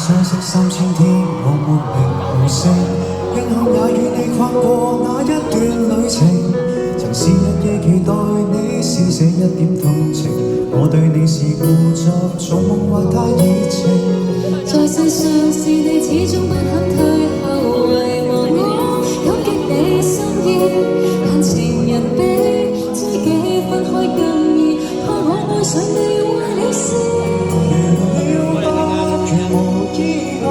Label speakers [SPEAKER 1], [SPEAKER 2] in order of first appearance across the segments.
[SPEAKER 1] 相識3000天，我沒名無姓，因後也與你跨過那一段旅程。曾是日夜期待你施捨一點同情，我對你是故作做夢或太熱情。
[SPEAKER 2] 在世上是你始終不肯退後，遺忘我感激你心意，但情人比知己分開更易，怕我愛上你壞了事。
[SPEAKER 1] 如了吧，如無意外，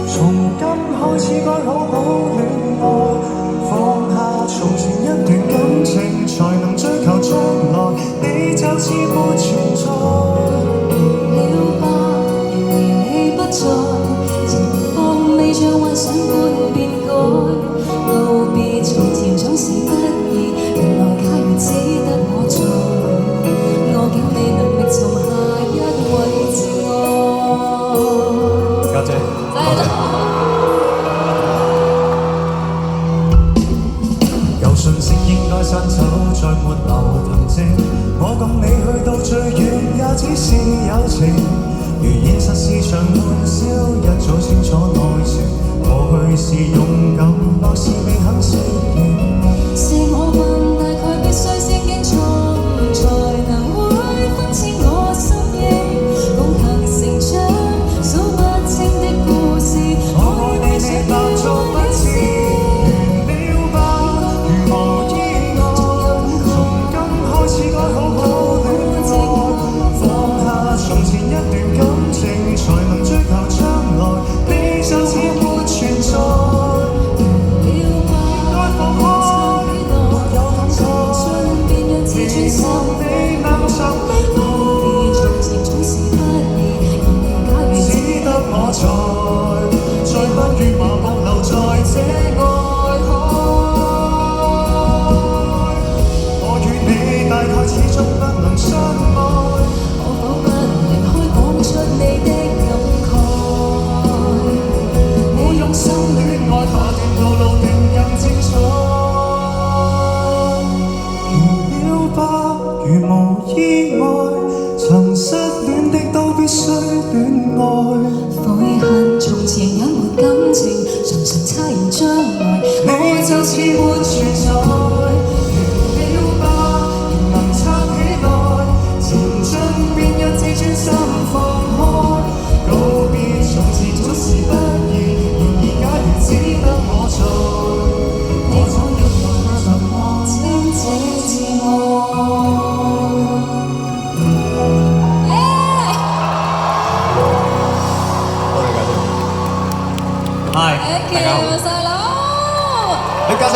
[SPEAKER 1] 從今開始該好好戀愛，放下從前一段感情，才能追求將來，你就似沒存在。
[SPEAKER 2] 了吧，然而你不在，情況未像幻想般變改，告別從前總是不易，原來假如只得我在，我竟未能覓尋下一位摯愛。
[SPEAKER 1] 家姐，多謝。有訊息應該刪走，再沒留憑證。我共你去到最遠，也只是友情。如現實是場玩笑，一早清楚內情。過去是勇敢，或是未肯適應。
[SPEAKER 2] 是我笨，大概必須先經錯誤，才能會分清我心意，共行成長，數不清的故事。
[SPEAKER 1] 我愛你，你扮作不知。如了吧，如無意外，從今開始該好好戀愛，放下從前一段感情，才能追求將來，你就似沒存在。應該放開，沒有感覺，期望你能尋覓我，只得我在，再不願麻木留在這愛海。我與你大概始終不能相愛，
[SPEAKER 2] 可否不離開講出你的感慨？
[SPEAKER 1] 我用心戀愛，下段道路定更精彩。如了吧，如無意外，曾失戀的都必須戀愛。
[SPEAKER 2] 悔恨從前隱沒感情，常常猜疑將來，
[SPEAKER 1] 你就似沒存在。如了吧，仍能撐起來，前進便一直專心放開。告別從前總是不易，然而假如只得我在，我怎要談什麼
[SPEAKER 2] 稱這摯愛。
[SPEAKER 1] Hi，
[SPEAKER 2] Thank
[SPEAKER 1] 大家好，you，
[SPEAKER 2] 細佬。
[SPEAKER 1] 李嘉誠。